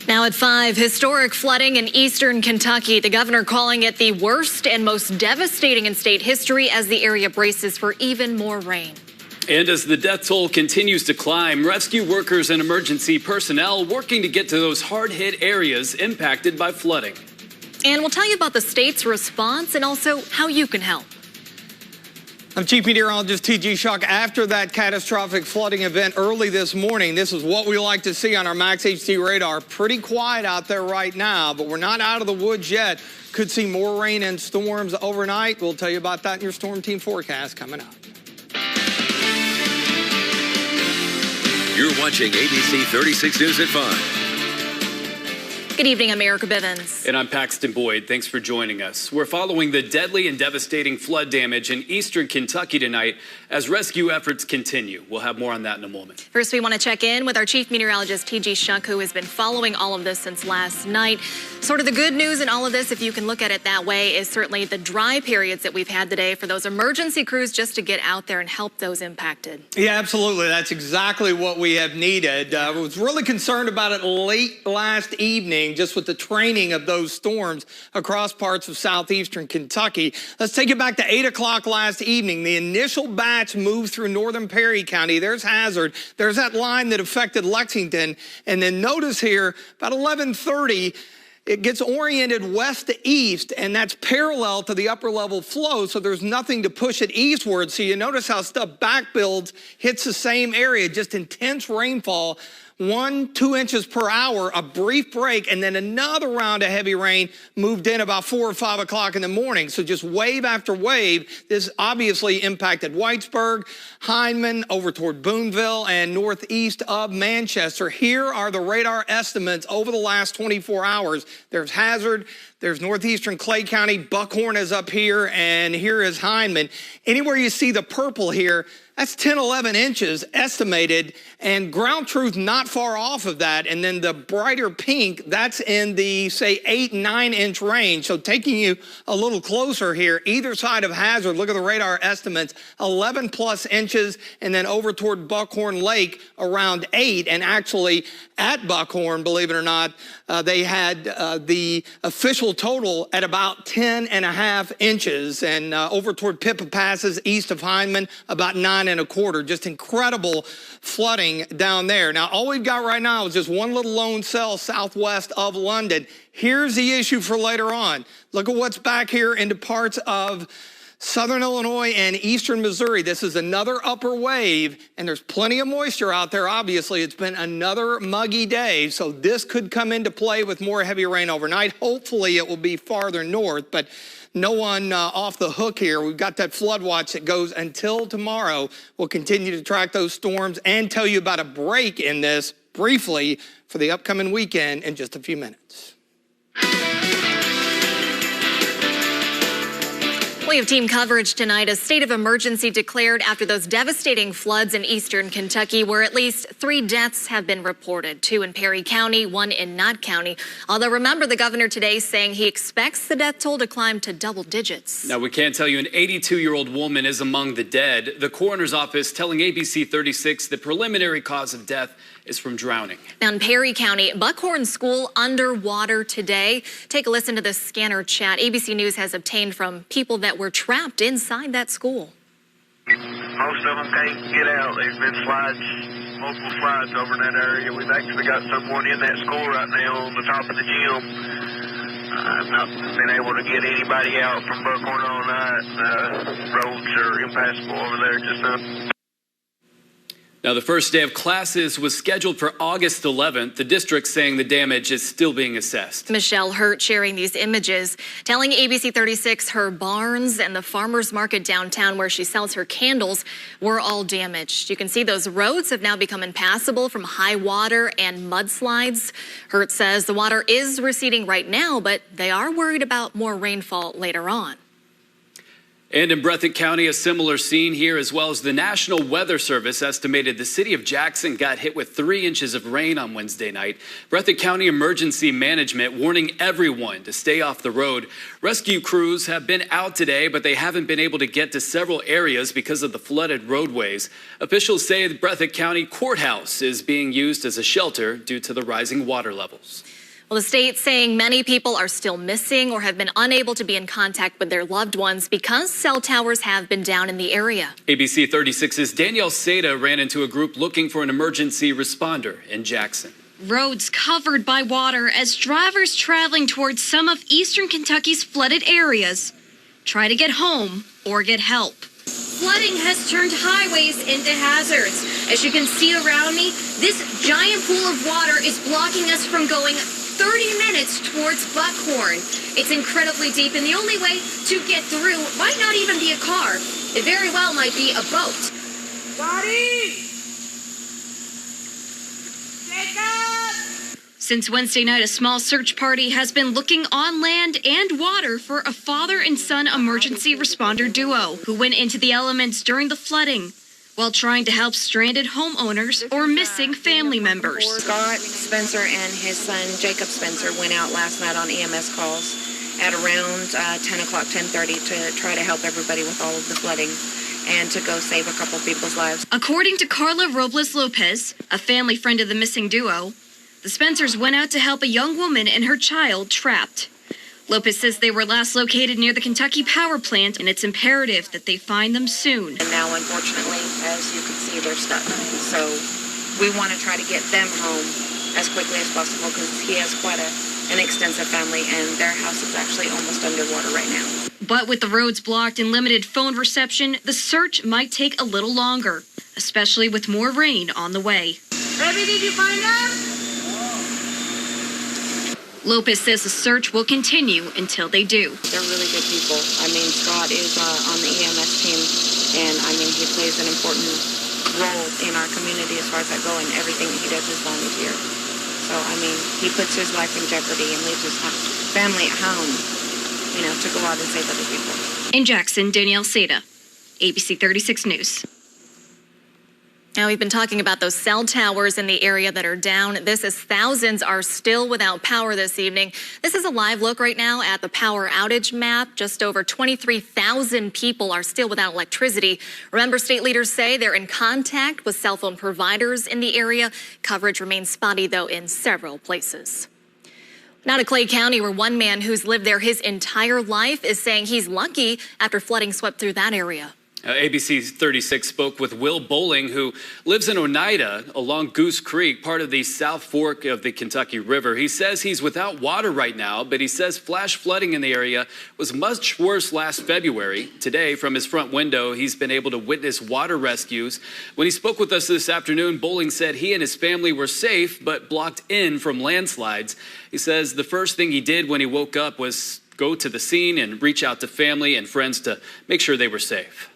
Now at 5, historic flooding in eastern Kentucky. The governor calling it the worst and most devastating in state history as the area braces for even more rain. And as the death toll continues to climb, rescue workers and emergency personnel working to get to those hard-hit areas impacted by flooding. And we'll tell you about the state's response and also how you can help. I'm Chief Meteorologist T.G. Shuck. After that catastrophic flooding event early this morning, this is what we like to see on our Max HD radar. Pretty quiet out there right now, but we're not out of the woods yet. Could see more rain and storms overnight. We'll tell you about that in your Storm Team forecast coming up. You're watching ABC 36 News at 5. Good evening, I'm Erica Bivens. And I'm Paxton Boyd. Thanks for joining us. We're following the deadly and devastating flood damage in eastern Kentucky tonight as rescue efforts continue. We'll have more on that in a moment. First, we want to check in with our Chief Meteorologist, T.G. Shuck, who has been following all of this since last night. Sort of the good news in all of this, if you can look at it that way, is certainly the dry periods that we've had today for those emergency crews just to get out there and help those impacted. Yeah, absolutely. That's exactly what we have needed. I was really concerned about it late last evening, just with the training of those storms across parts of southeastern Kentucky. Let's take it back to 8 o'clock last evening. The initial batch moved through northern Perry County. There's Hazard. There's that line that affected Lexington. And then notice here, about 11:30, it gets oriented west to east, and that's parallel to the upper level flow, so there's nothing to push it eastward. So you notice how stuff back builds, hits the same area, just intense rainfall. 1-2 inches per hour, a brief break, and then another round of heavy rain moved in about 4 or 5 o'clock in the morning. So just wave after wave. This obviously impacted Whitesburg, Hindman, over toward Boonville, and northeast of Manchester. Here are the radar estimates over the last 24 hours. There's Hazard, there's northeastern Clay County, Buckhorn is up here, and here is Hindman. Anywhere you see the purple here, that's 10, 11 inches estimated, and ground truth not far off of that. And then the brighter pink, that's in the, say, 8, 9 inch range. So taking you a little closer here, either side of Hazard, look at the radar estimates, 11 plus inches, and then over toward Buckhorn Lake around 8. And actually at Buckhorn, believe it or not, they had the official total at about 10.5 inches. And over toward Pippa Passes, east of Hindman, about 9.25. Just incredible flooding down there. Now, all we've got right now is just one little lone cell southwest of London. Here's the issue for later on. Look at what's back here into parts of southern Illinois and eastern Missouri. This is another upper wave, and there's plenty of moisture out there. Obviously, it's been another muggy day, so this could come into play with more heavy rain overnight. Hopefully, it will be farther north, but no one off the hook here. We've got that flood watch that goes until tomorrow. We'll continue to track those storms and tell you about a break in this briefly for the upcoming weekend in just a few minutes. We have team coverage tonight. A state of emergency declared after those devastating floods in eastern Kentucky, where at least 3 deaths have been reported, 2 in Perry County, 1 in Knott County. Although remember, the governor today saying he expects the death toll to climb to double digits. Now, we can't tell you an 82-year-old woman is among the dead. The coroner's office telling ABC 36 the preliminary cause of death is from drowning. Now in Perry County, Buckhorn School underwater today. Take a listen to the scanner chat ABC News has obtained from people that were trapped inside that school. Most of them can't get out. There's been slides, multiple slides over in that area. We've actually got someone in that school right now on the top of the gym. I've not been able to get anybody out from Buckhorn all night. Roads are impassable over there just now. Now, the first day of classes was scheduled for August 11th. The district saying the damage is still being assessed. Michelle Hurt sharing these images, telling ABC 36 her barns and the farmer's market downtown where she sells her candles were all damaged. You can see those roads have now become impassable from high water and mudslides. Hurt says the water is receding right now, but they are worried about more rainfall later on. And in Breathitt County, a similar scene here, as well as the National Weather Service estimated the city of Jackson got hit with 3 inches of rain on Wednesday night. Breathitt County Emergency Management warning everyone to stay off the road. Rescue crews have been out today, but they haven't been able to get to several areas because of the flooded roadways. Officials say the Breathitt County Courthouse is being used as a shelter due to the rising water levels. Well, the state saying many people are still missing or have been unable to be in contact with their loved ones because cell towers have been down in the area. ABC 36's Danielle Seda ran into a group looking for an emergency responder in Jackson. Roads covered by water as drivers traveling towards some of eastern Kentucky's flooded areas try to get home or get help. Flooding has turned highways into hazards. As you can see around me, this giant pool of water is blocking us from going 30 minutes towards Buckhorn. It's incredibly deep, and the only way to get through might not even be a car. It very well might be a boat. Daddy! Since Wednesday night, a small search party has been looking on land and water for a father and son emergency responder duo who went into the elements during the flooding while trying to help stranded homeowners or missing family members. Scott Spencer and his son Jacob Spencer went out last night on EMS calls at around 10 o'clock, 10:30 to try to help everybody with all of the flooding and to go save a couple people's lives. According to Carla Robles Lopez, a family friend of the missing duo, the Spencers went out to help a young woman and her child trapped. Lopez says they were last located near the Kentucky power plant, and it's imperative that they find them soon. And now, unfortunately, as you can see, they're stuck. So we want to try to get them home as quickly as possible because he has quite an extensive family, and their house is actually almost underwater right now. But with the roads blocked and limited phone reception, the search might take a little longer, especially with more rain on the way. Baby, did you find them? Lopez says the search will continue until they do. They're really good people. I mean, Scott is on the EMS team, and I mean, he plays an important role in our community as far as that go, and everything that he does is volunteer. So, I mean, he puts his life in jeopardy and leaves his family at home, you know, to go out and save other people. In Jackson, Danielle Seda, ABC 36 News. Now, we've been talking about those cell towers in the area that are down. This is thousands are still without power this evening. This is a live look right now at the power outage map. Just over 23,000 people are still without electricity. Remember, state leaders say they're in contact with cell phone providers in the area. Coverage remains spotty, though, in several places. Now to Clay County, where one man who's lived there his entire life is saying he's lucky after flooding swept through that area. ABC 36 spoke with Will Bowling, who lives in Oneida along Goose Creek, part of the South Fork of the Kentucky River. He says he's without water right now, but he says flash flooding in the area was much worse last February. Today, from his front window, he's been able to witness water rescues. When he spoke with us this afternoon, Bowling said he and his family were safe, but blocked in from landslides. He says the first thing he did when he woke up was go to the scene and reach out to family and friends to make sure they were safe.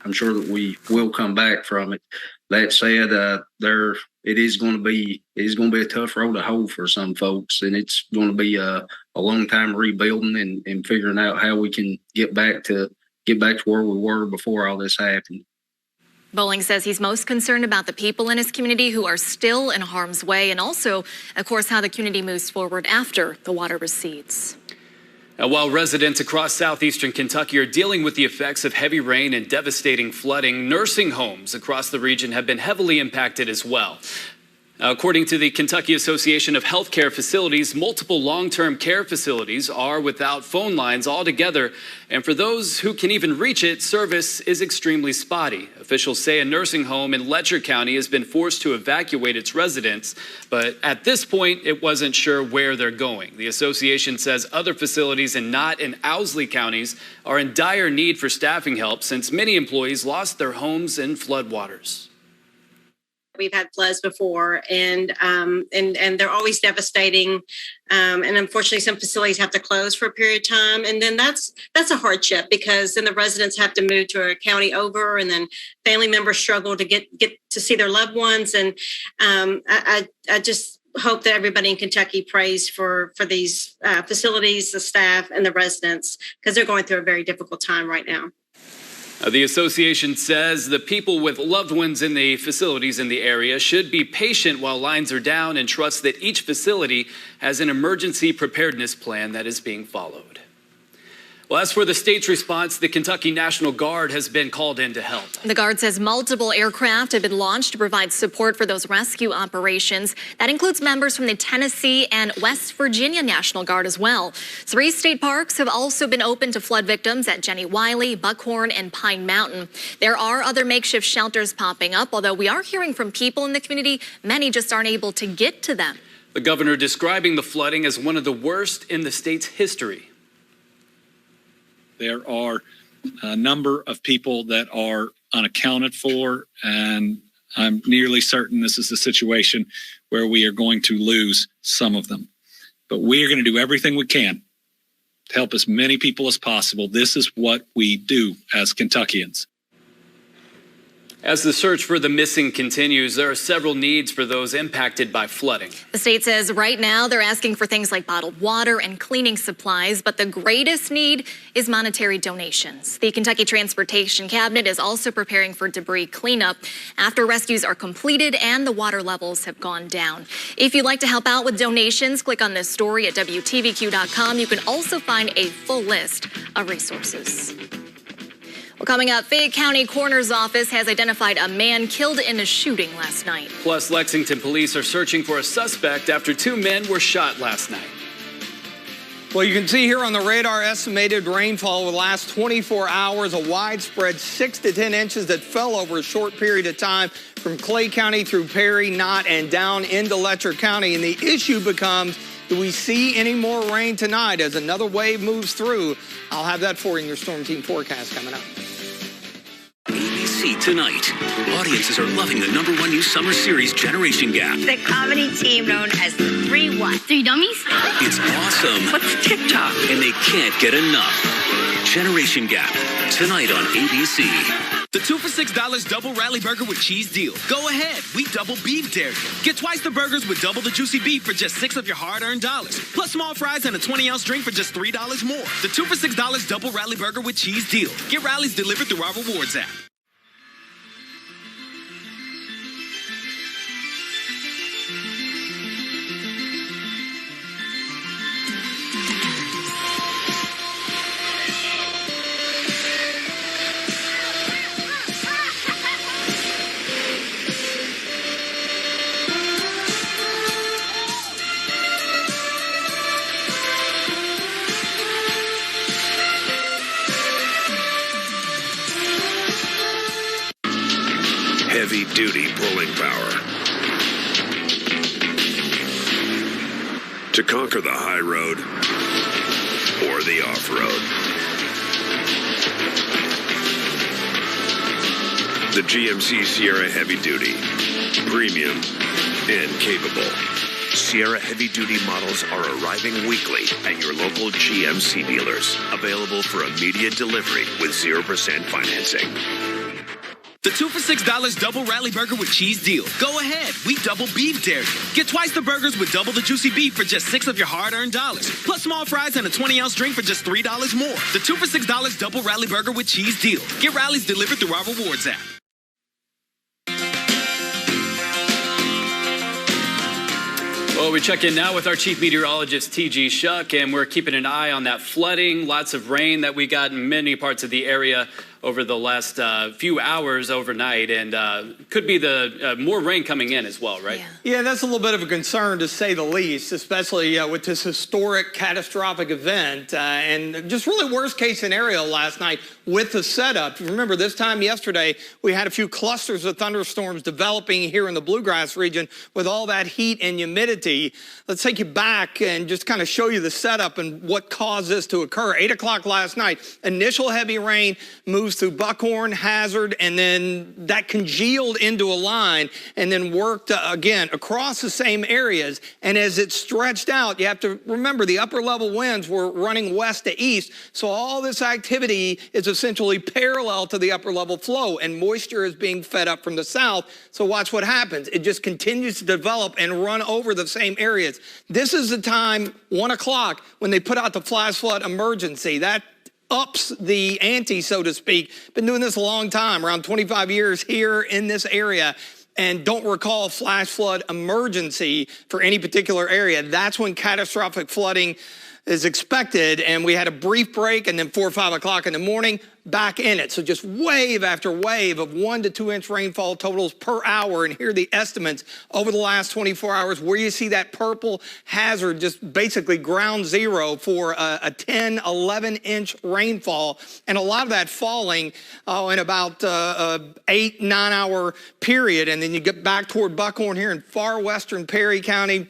I'm sure that we will come back from it. That said, it is going to be a tough road to hoe for some folks, and it's going to be a long time rebuilding and figuring out how we can get back to where we were before all this happened. Bowling says he's most concerned about the people in his community who are still in harm's way, and also, of course, how the community moves forward after the water recedes. Now, while residents across southeastern Kentucky are dealing with the effects of heavy rain and devastating flooding, nursing homes across the region have been heavily impacted as well. According to the Kentucky Association of Healthcare Facilities, multiple long-term care facilities are without phone lines altogether, and for those who can even reach it, service is extremely spotty. Officials say a nursing home in Letcher County has been forced to evacuate its residents, but at this point, it wasn't sure where they're going. The association says other facilities in Knott and Owsley counties are in dire need for staffing help since many employees lost their homes in floodwaters. We've had floods before, and they're always devastating. And unfortunately, some facilities have to close for a period of time, and then that's a hardship because then the residents have to move to a county over, and then family members struggle to get to see their loved ones. And I just hope that everybody in Kentucky prays for these facilities, the staff, and the residents because they're going through a very difficult time right now. The association says the people with loved ones in the facilities in the area should be patient while lines are down and trust that each facility has an emergency preparedness plan that is being followed. Well, as for the state's response, the Kentucky National Guard has been called in to help. The Guard says multiple aircraft have been launched to provide support for those rescue operations. That includes members from the Tennessee and West Virginia National Guard as well. 3 state parks have also been open to flood victims at Jenny Wiley, Buckhorn, and Pine Mountain. There are other makeshift shelters popping up, although we are hearing from people in the community, many just aren't able to get to them. The governor describing the flooding as one of the worst in the state's history. There are a number of people that are unaccounted for, and I'm nearly certain this is a situation where we are going to lose some of them. But we are going to do everything we can to help as many people as possible. This is what we do as Kentuckians. As the search for the missing continues, there are several needs for those impacted by flooding. The state says right now they're asking for things like bottled water and cleaning supplies, but the greatest need is monetary donations. The Kentucky Transportation Cabinet is also preparing for debris cleanup after rescues are completed and the water levels have gone down. If you'd like to help out with donations, click on this story at WTVQ.com. You can also find a full list of resources. Well, coming up, Fayette County Coroner's Office has identified a man killed in a shooting last night. Plus, Lexington police are searching for a suspect after 2 men were shot last night. Well, you can see here on the radar estimated rainfall over the last 24 hours, a widespread 6 to 10 inches that fell over a short period of time from Clay County through Perry, Knott, and down into Letcher County. And the issue becomes, do we see any more rain tonight as another wave moves through? I'll have that for you in your Storm Team forecast coming up. ABC tonight. Audiences are loving the #1 new summer series, Generation Gap. The comedy team known as the 3 what? 3 dummies? It's awesome. What's TikTok? And they can't get enough. Generation Gap, tonight on ABC. The 2 for $6 double rally burger with cheese deal. Go ahead, we double beef dare you. Get twice the burgers with double the juicy beef for just 6 of your hard-earned dollars. Plus small fries and a 20-ounce drink for just $3 more. The 2 for $6 double rally burger with cheese deal. Get rallies delivered through our rewards app. Heavy-duty pulling power to conquer the high road or the off-road. The GMC Sierra Heavy Duty, premium and capable. Sierra Heavy Duty models are arriving weekly at your local GMC dealers. Available for immediate delivery with 0% financing. The 2 for $6 double rally burger with cheese deal. Go ahead, we double beef dare you. Get twice the burgers with double the juicy beef for just 6 of your hard-earned dollars. Plus small fries and a 20-ounce drink for just $3 more. The 2 for $6 double rally burger with cheese deal. Get rallies delivered through our rewards app. Well, we check in now with our chief meteorologist, T.G. Shuck, and we're keeping an eye on that flooding, lots of rain that we got in many parts of the area over the last few hours overnight, and could be the more rain coming in as well, right? Yeah, that's a little bit of a concern to say the least, especially with this historic catastrophic event and just really worst case scenario last night with the setup. Remember, this time yesterday, we had a few clusters of thunderstorms developing here in the Bluegrass region with all that heat and humidity. Let's take you back and just kind of show you the setup and what caused this to occur. 8 o'clock last night, initial heavy rain moves through Buckhorn, Hazard, and then that congealed into a line and then worked again across the same areas. And as it stretched out, you have to remember the upper level winds were running west to east. So all this activity is essentially parallel to the upper level flow, and moisture is being fed up from the south. So watch what happens. It just continues to develop and run over the same areas. This is the time, 1 o'clock, when they put out the flash flood emergency. That ups the ante, so to speak. Been doing this a long time, around 25 years here in this area, and don't recall flash flood emergency for any particular area. That's when catastrophic flooding as expected, and we had a brief break, and then 4 or 5 o'clock in the morning, back in it. So just wave after wave of 1 to 2 inch rainfall totals per hour. And here are the estimates over the last 24 hours where you see that purple hazard, just basically ground zero for a 10, 11 inch rainfall. And a lot of that falling in about 8, 9 hour period. And then you get back toward Buckhorn here in far western Perry County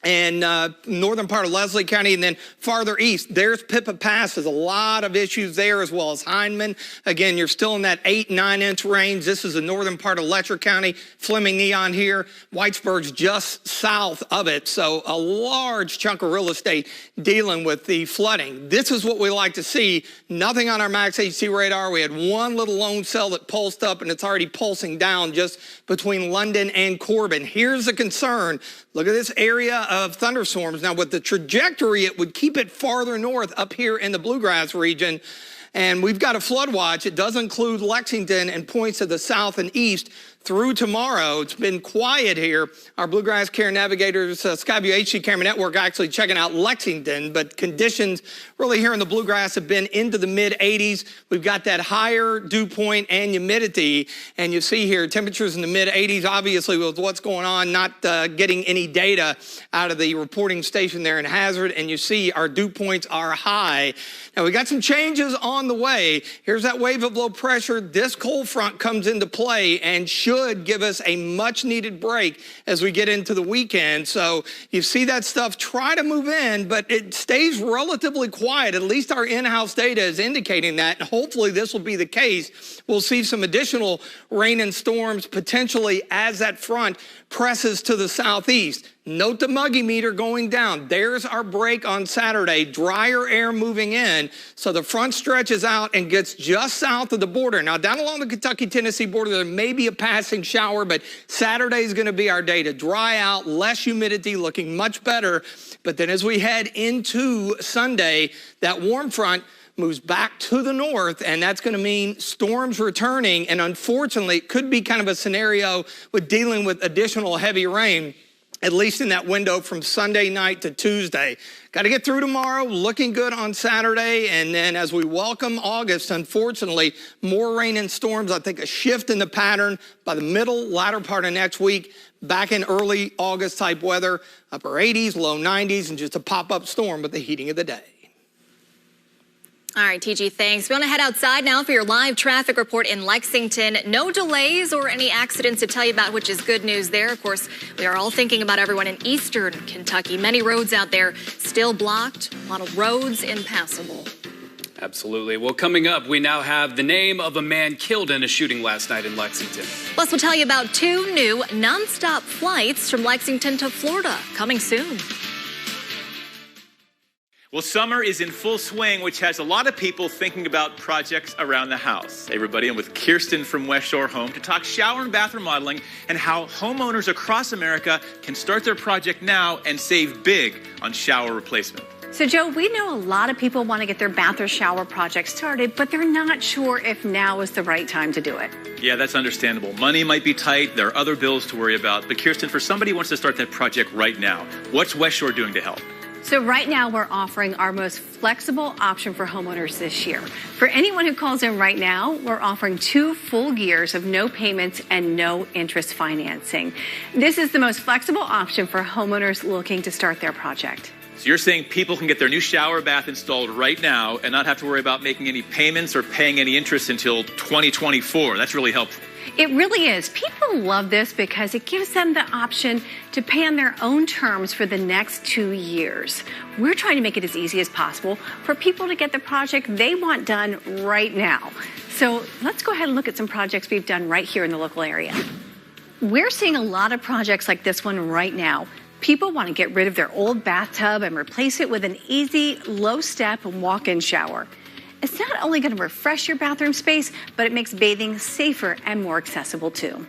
and northern part of Leslie County, and then farther east, there's Pippa Pass. There's a lot of issues there, as well as Hindman. Again, you're still in that 8, 9 inch range. This is the northern part of Letcher County, Fleming Neon here. Whitesburg's just south of it. So a large chunk of real estate dealing with the flooding. This is what we like to see. Nothing on our Max HC radar. We had one little lone cell that pulsed up, and it's already pulsing down just between London and Corbin. Here's the concern. Look at this area of thunderstorms. Now, with the trajectory, it would keep it farther north up here in the Bluegrass region. And we've got a flood watch. It does include Lexington and points to the south and east through tomorrow. It's been quiet here. Our Bluegrass Care Navigators, Skyview HC Camera Network, actually checking out Lexington, but conditions really here in the Bluegrass have been into the mid-80s. We've got that higher dew point and humidity, and you see here temperatures in the mid-80s, obviously with what's going on, not getting any data out of the reporting station there in Hazard, and you see our dew points are high. Now, we got some changes on the way. Here's that wave of low pressure. This cold front comes into play and should give us a much needed break as we get into the weekend. So you see that stuff try to move in, but it stays relatively quiet. At least our in-house data is indicating that. And hopefully this will be the case. We'll see some additional rain and storms potentially as that front presses to the southeast. Note the muggy meter going down. There's our break on Saturday. Drier air moving in. So the front stretches out and gets just south of the border. Now, down along the Kentucky-Tennessee border, there may be a passing shower, but Saturday is going to be our day to dry out, less humidity, looking much better. But then as we head into Sunday, that warm front moves back to the north, and that's going to mean storms returning. And unfortunately, it could be kind of a scenario with dealing with additional heavy rain, at least in that window from Sunday night to Tuesday. Got to get through tomorrow, looking good on Saturday, and then as we welcome August, unfortunately, more rain and storms. I think a shift in the pattern by the latter part of next week, back in early August type weather, upper 80s, low 90s, and just a pop-up storm with the heating of the day. All right, TG, thanks. We want to head outside now for your live traffic report in Lexington. No delays or any accidents to tell you about, which is good news there. Of course, we are all thinking about everyone in eastern Kentucky. Many roads out there still blocked, a lot of roads impassable. Absolutely. Well, coming up, we now have the name of a man killed in a shooting last night in Lexington. Plus, we'll tell you about 2 new nonstop flights from Lexington to Florida coming soon. Well, summer is in full swing, which has a lot of people thinking about projects around the house. Hey, everybody, I'm with Kirsten from West Shore Home to talk shower and bath remodeling and how homeowners across America can start their project now and save big on shower replacement. So, Joe, we know a lot of people want to get their bath or shower project started, but they're not sure if now is the right time to do it. Yeah, that's understandable. Money might be tight. There are other bills to worry about. But, Kirsten, for somebody who wants to start that project right now, what's West Shore doing to help? So right now, we're offering our most flexible option for homeowners this year. For anyone who calls in right now, we're offering 2 full years of no payments and no interest financing. This is the most flexible option for homeowners looking to start their project. So you're saying people can get their new shower bath installed right now and not have to worry about making any payments or paying any interest until 2024. That's really helpful. It really is. People love this because it gives them the option to pay on their own terms for the next 2 years. We're trying to make it as easy as possible for people to get the project they want done right now. So let's go ahead and look at some projects we've done right here in the local area. We're seeing a lot of projects like this one right now. People want to get rid of their old bathtub and replace it with an easy, low-step walk-in shower. It's not only going to refresh your bathroom space, but it makes bathing safer and more accessible too.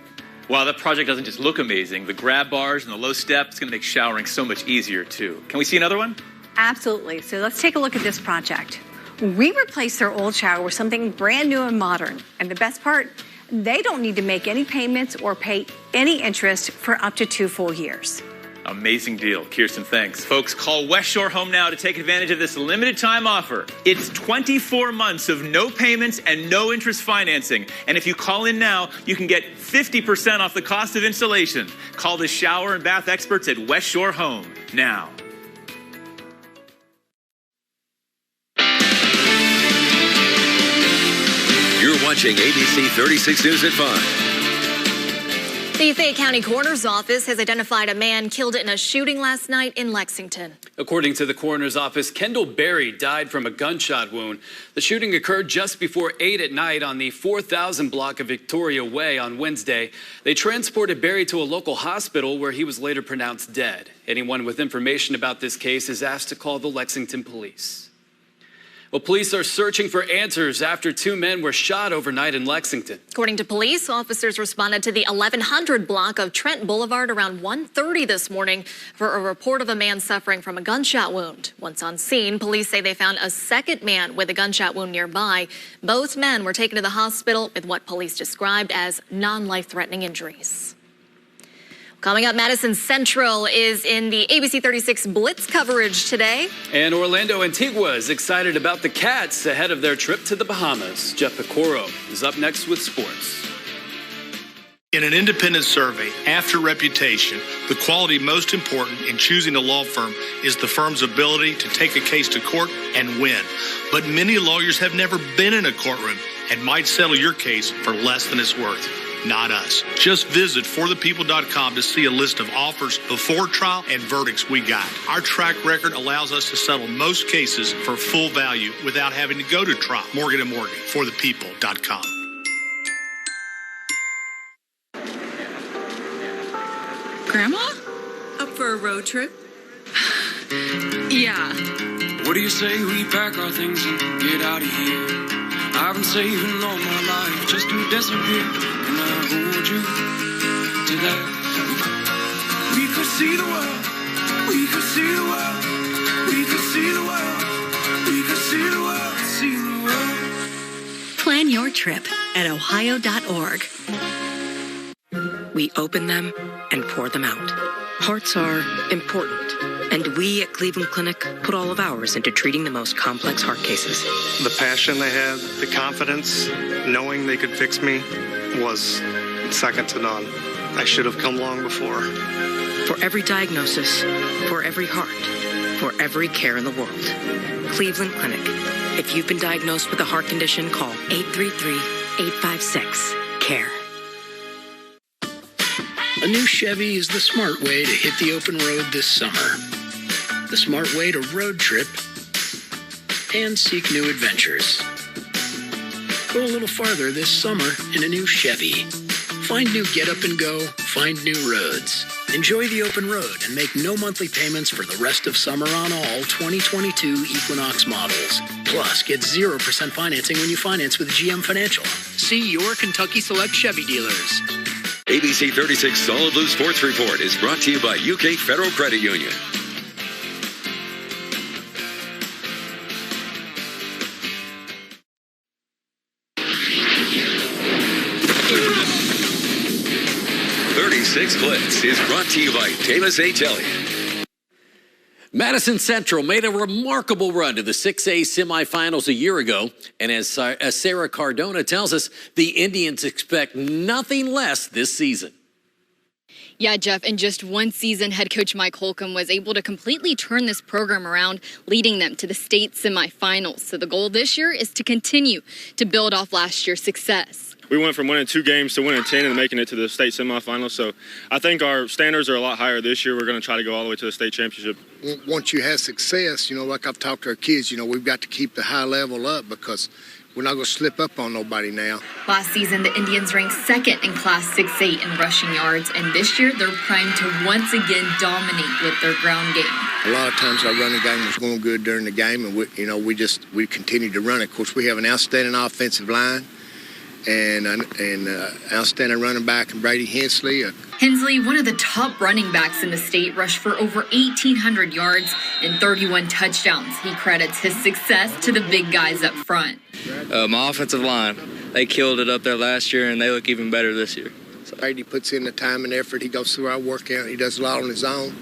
Wow, that project doesn't just look amazing. The grab bars and the low step, it's going to make showering so much easier too. Can we see another one? Absolutely. So let's take a look at this project. We replaced their old shower with something brand new and modern. And the best part, they don't need to make any payments or pay any interest for up to 2 full years. Amazing deal. Kirsten, thanks. Folks, call West Shore Home now to take advantage of this limited time offer. It's 24 months of no payments and no interest financing. And if you call in now, you can get 50% off the cost of installation. Call the shower and bath experts at West Shore Home now. You're watching ABC 36 News at 5. The Fayette County Coroner's Office has identified a man killed in a shooting last night in Lexington. According to the coroner's office, Kendall Berry died from a gunshot wound. The shooting occurred just before 8 at night on the 4000 block of Victoria Way on Wednesday. They transported Berry to a local hospital where he was later pronounced dead. Anyone with information about this case is asked to call the Lexington police. Well, police are searching for answers after 2 men were shot overnight in Lexington. According to police, officers responded to the 1100 block of Trent Boulevard around 1:30 this morning for a report of a man suffering from a gunshot wound. Once on scene, police say they found a second man with a gunshot wound nearby. Both men were taken to the hospital with what police described as non-life-threatening injuries. Coming up, Madison Central is in the ABC 36 Blitz coverage today. And Orlando Antigua is excited about the Cats ahead of their trip to the Bahamas. Jeff Pecoro is up next with sports. In an independent survey, after reputation, the quality most important in choosing a law firm is the firm's ability to take a case to court and win. But many lawyers have never been in a courtroom and might settle your case for less than it's worth. Not us. Just visit forthepeople.com to see a list of offers before trial and verdicts we got. Our track record allows us to settle most cases for full value without having to go to trial. Morgan & Morgan, forthepeople.com. Grandma? Up for a road trip? Yeah. What do you say we pack our things and get out of here? I've been saving all my life just to disappear. Can I hold you to that? We could see the world. We could see the world. We could see the world. We could see the world. See the world. Plan your trip at ohio.org. We open them and pour them out. Hearts are important, and we at Cleveland Clinic put all of ours into treating the most complex heart cases. The passion they had, the confidence, knowing they could fix me was second to none. I should have come long before. For every diagnosis, for every heart, for every care in the world. Cleveland Clinic. If you've been diagnosed with a heart condition, call 833-856-CARE. A new Chevy is the smart way to hit the open road this summer. The smart way to road trip and seek new adventures. Go a little farther this summer in a new Chevy. Find new get up and go, find new roads. Enjoy the open road and make no monthly payments for the rest of summer on all 2022 Equinox models. Plus, get 0% financing when you finance with GM Financial. See your Kentucky Select Chevy dealers. ABC 36 Solid Blue Sports Report is brought to you by UK Federal Credit Union. Blitz is brought to you by Davis H. Elliott. Madison Central made a remarkable run to the 6A semifinals a year ago. And as Sarah Cardona tells us, the Indians expect nothing less this season. Yeah, Jeff, in just one season, head coach Mike Holcomb was able to completely turn this program around, leading them to the state semifinals. So the goal this year is to continue to build off last year's success. We went from winning 2 games to winning 10 and making it to the state semifinals. So I think our standards are a lot higher this year. We're going to try to go all the way to the state championship. Once you have success, like I've talked to our kids, we've got to keep the high level up because we're not going to slip up on nobody now. Last season, the Indians ranked second in Class 6A in rushing yards, and this year they're primed to once again dominate with their ground game. A lot of times our running game was going good during the game, and we continued to run it. Of course, we have an outstanding offensive line and outstanding running back in Brady Hensley. Hensley, one of the top running backs in the state, rushed for over 1,800 yards and 31 touchdowns. He credits his success to the big guys up front. My offensive line, they killed it up there last year, and they look even better this year. So Brady puts in the time and effort. He goes through our workout. He does a lot on his own.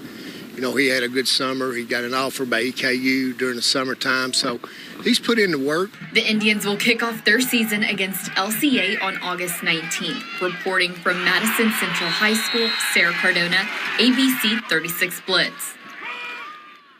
he had a good summer. He got an offer by EKU during the summertime, so he's put in the work. The Indians will kick off their season against LCA on August 19th. Reporting from Madison Central High School, Sarah Cardona, ABC 36 Blitz.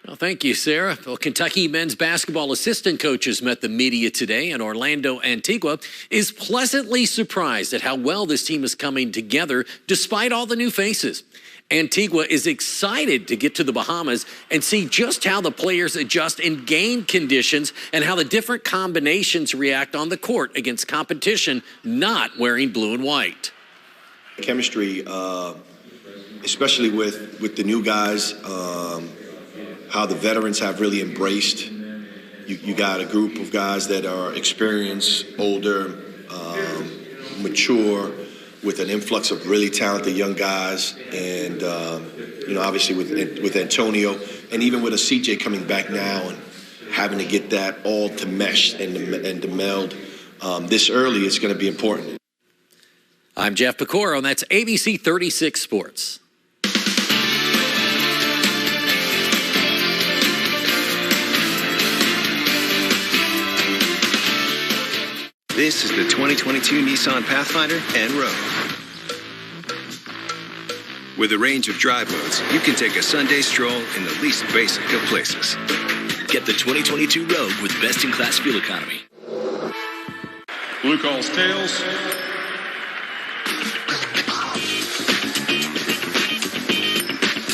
Well, thank you, Sarah. Well, Kentucky men's basketball assistant coaches met the media today, and Orlando Antigua is pleasantly surprised at how well this team is coming together despite all the new faces. Antigua is excited to get to the Bahamas and see just how the players adjust in game conditions and how the different combinations react on the court against competition not wearing blue and white. Chemistry, especially with the new guys, how the veterans have really embraced. You got a group of guys that are experienced, older, mature, with an influx of really talented young guys, and obviously with Antonio, and even with a CJ coming back now and having to get that all to mesh and to meld this early is going to be important. I'm Jeff Pecoro, and that's ABC 36 Sports. This is the 2022 Nissan Pathfinder and Rogue. With a range of drive modes, you can take a Sunday stroll in the least basic of places. Get the 2022 Rogue with best-in-class fuel economy. Blue calls tails.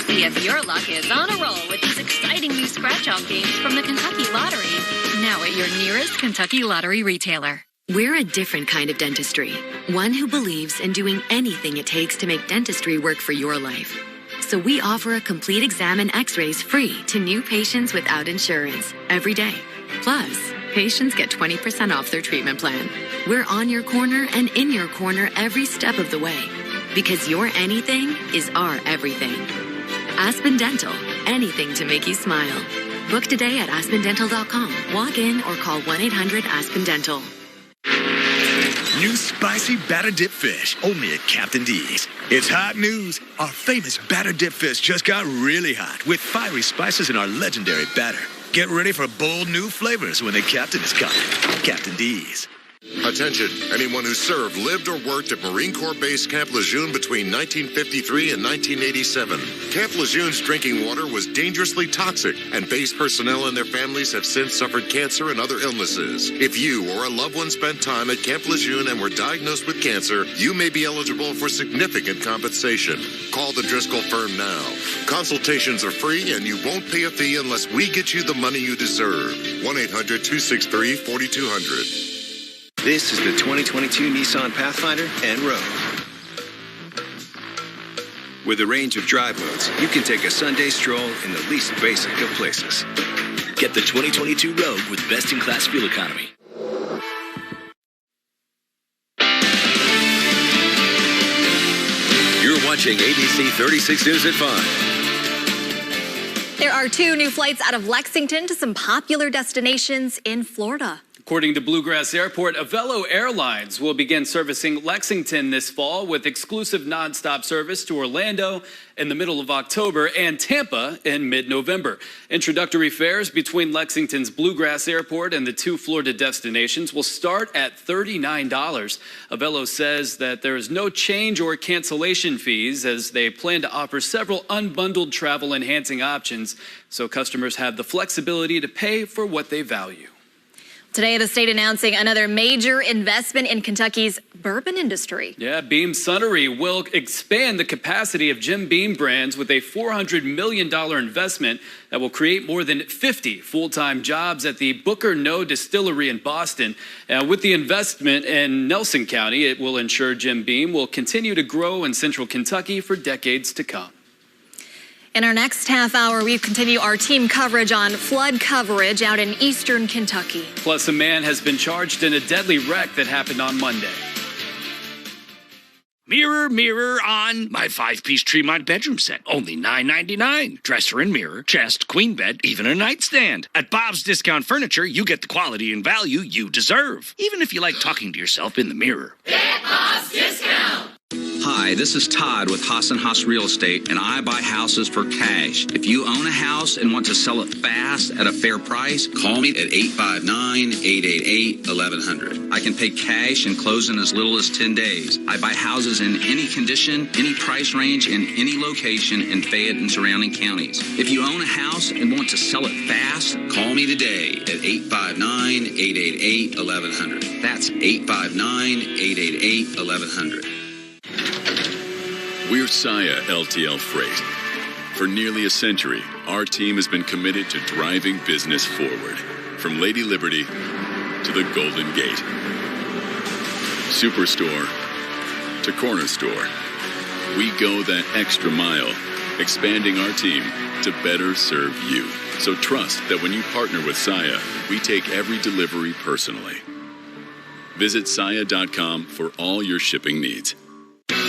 See if your luck is on a roll with these exciting new scratch-off games from the Kentucky Lottery. Now at your nearest Kentucky Lottery retailer. We're a different kind of dentistry. One who believes in doing anything it takes to make dentistry work for your life. So we offer a complete exam and x-rays free to new patients without insurance every day. Plus, patients get 20% off their treatment plan. We're on your corner and in your corner every step of the way. Because your anything is our everything. Aspen Dental, anything to make you smile. Book today at aspendental.com. Walk in or call 1-800-ASPEN-DENTAL. New spicy batter dip fish, only at Captain D's. It's hot news. Our famous batter dip fish just got really hot with fiery spices in our legendary batter. Get ready for bold new flavors when the captain is coming. Captain D's. Attention, anyone who served, lived, or worked at Marine Corps Base Camp Lejeune between 1953 and 1987. Camp Lejeune's drinking water was dangerously toxic, and base personnel and their families have since suffered cancer and other illnesses. If you or a loved one spent time at Camp Lejeune and were diagnosed with cancer, you may be eligible for significant compensation. Call the Driscoll firm now. Consultations are free, and you won't pay a fee unless we get you the money you deserve. 1-800-263-4200. This is the 2022 Nissan Pathfinder and Rogue. With a range of drive modes, you can take a Sunday stroll in the least basic of places. Get the 2022 Rogue with best-in-class fuel economy. You're watching ABC 36 News at 5. There are 2 new flights out of Lexington to some popular destinations in Florida. According to Bluegrass Airport, Avelo Airlines will begin servicing Lexington this fall with exclusive nonstop service to Orlando in the middle of October and Tampa in mid-November. Introductory fares between Lexington's Bluegrass Airport and the 2 Florida destinations will start at $39. Avelo says that there is no change or cancellation fees as they plan to offer several unbundled travel-enhancing options so customers have the flexibility to pay for what they value. Today, the state announcing another major investment in Kentucky's bourbon industry. Yeah, Beam Sunnery will expand the capacity of Jim Beam brands with a $400 million investment that will create more than 50 full-time jobs at the Booker No Distillery in Boston. With the investment in Nelson County, it will ensure Jim Beam will continue to grow in central Kentucky for decades to come. In our next half hour, we continue our team coverage on flood coverage out in eastern Kentucky. Plus, a man has been charged in a deadly wreck that happened on Monday. Mirror, mirror on my 5-piece Tremont bedroom set. Only $9.99. Dresser and mirror, chest, queen bed, even a nightstand. At Bob's Discount Furniture, you get the quality and value you deserve. Even if you like talking to yourself in the mirror. Get Bob's Discount! Hi, this is Todd with Haas & Haas Real Estate, and I buy houses for cash. If you own a house and want to sell it fast at a fair price, call me at 859-888-1100. I can pay cash and close in as little as 10 days. I buy houses in any condition, any price range, in any location in Fayette and surrounding counties. If you own a house and want to sell it fast, call me today at 859-888-1100. That's 859-888-1100. We're Saia LTL Freight. For nearly a century, our team has been committed to driving business forward. From Lady Liberty to the Golden Gate. Superstore to corner store. We go that extra mile, expanding our team to better serve you. So trust that when you partner with Saia, we take every delivery personally. Visit Saia.com for all your shipping needs.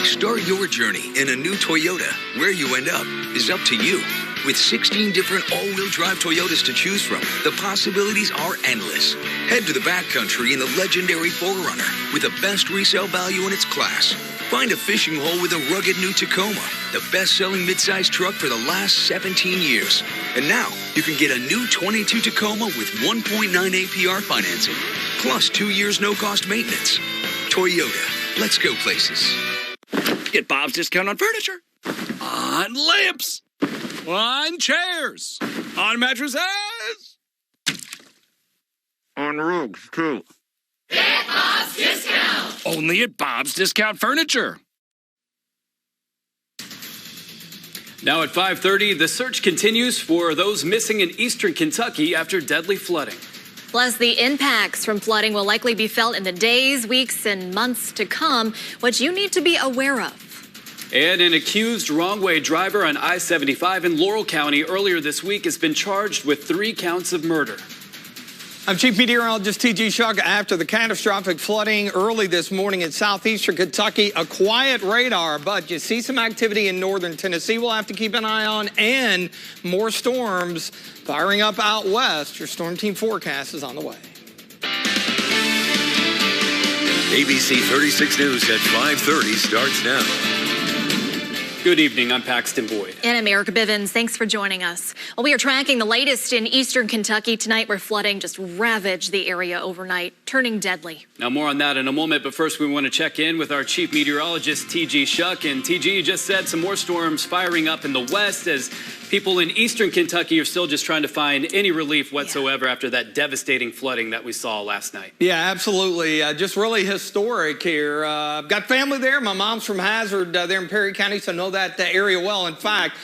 Start your journey in a new Toyota. Where you end up is up to you. With 16 different all-wheel drive Toyotas to choose from, the possibilities are endless. Head to the backcountry in the legendary 4Runner with the best resale value in its class. Find a fishing hole with a rugged new Tacoma, the best-selling midsize truck for the last 17 years. And now, you can get a new 22 Tacoma with 1.9 APR financing, plus 2 years no-cost maintenance. Toyota, let's go places. Get Bob's discount on furniture, on lamps, on chairs, on mattresses, on rugs, too. Get Bob's discount. Only at Bob's Discount Furniture. Now at 5:30, the search continues for those missing in eastern Kentucky after deadly flooding. Plus, the impacts from flooding will likely be felt in the days, weeks, and months to come, which you need to be aware of. And an accused wrong-way driver on I-75 in Laurel County earlier this week has been charged with 3 counts of murder. I'm Chief Meteorologist T.G. Shuck. After the catastrophic flooding early this morning in southeastern Kentucky, a quiet radar, but you see some activity in northern Tennessee we'll have to keep an eye on, and more storms firing up out west. Your Storm Team forecast is on the way. ABC 36 News at 5:30 starts now. Good evening, I'm Paxton Boyd. And I'm Erica Bivens. Thanks for joining us. Well, we are tracking the latest in eastern Kentucky tonight, where flooding just ravaged the area overnight, turning deadly. Now, more on that in a moment, but first we want to check in with our chief meteorologist, T.G. Shuck. And T.G., you just said some more storms firing up in the west as people in eastern Kentucky are still just trying to find any relief whatsoever after that devastating flooding that we saw last night. Yeah, absolutely. Just really historic here. I've got family there. My mom's from Hazard there in Perry County, so I know that area well. In fact,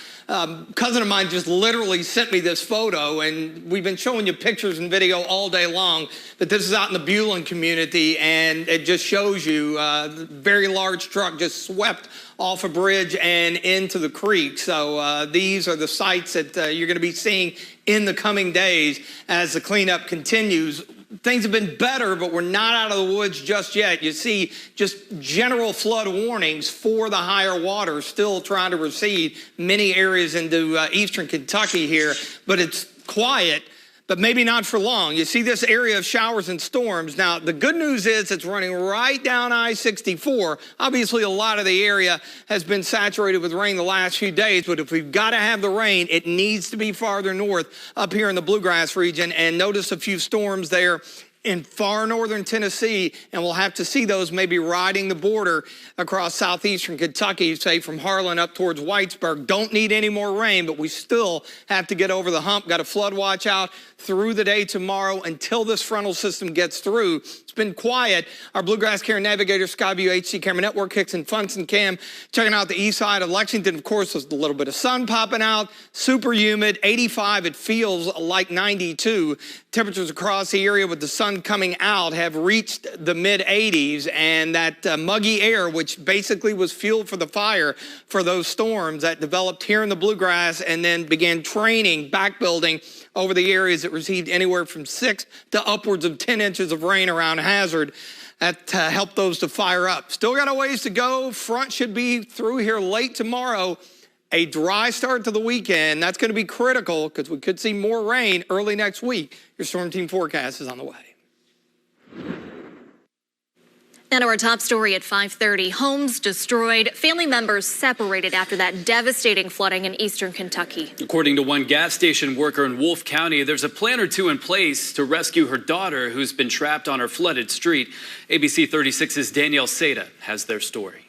cousin of mine just literally sent me this photo, and we've been showing you pictures and video all day long, but this is out in the Bulin community, and it just shows you a very large truck just swept off a bridge and into the creek. So these are the sites that you're going to be seeing in the coming days as the cleanup continues. Things have been better, but we're not out of the woods just yet. You see just general flood warnings for the higher waters still trying to recede many areas into eastern Kentucky here, but it's quiet, but maybe not for long. You see this area of showers and storms. Now, the good news is it's running right down I-64. Obviously, a lot of the area has been saturated with rain the last few days, but if we've got to have the rain, it needs to be farther north up here in the Bluegrass region. And notice a few storms there in far northern Tennessee, and we'll have to see those maybe riding the border across southeastern Kentucky, say from Harlan up towards Whitesburg. Don't need any more rain, but we still have to get over the hump. Got a flood watch out through the day tomorrow until this frontal system gets through. It's been quiet. Our Bluegrass Care Navigator, Skyview HD Camera Network, Hickson Funson Cam, checking out the east side of Lexington. Of course, there's a little bit of sun popping out, super humid, 85. It feels like 92. Temperatures across the area with the sun coming out have reached the mid-80s, and that muggy air, which basically was fuel for the fire for those storms that developed here in the Bluegrass and then began training, backbuilding over the areas that received anywhere from 6 to upwards of 10 inches of rain around Hazard. That helped those to fire up. Still got a ways to go. Front should be through here late tomorrow. A dry start to the weekend. That's going to be critical because we could see more rain early next week. Your Storm Team forecast is on the way. Now to our top story at 5:30. Homes destroyed, family members separated after that devastating flooding in eastern Kentucky. According to one gas station worker in Wolfe County, there's a plan or two in place to rescue her daughter who's been trapped on her flooded street. ABC 36's Danielle Seda has their story.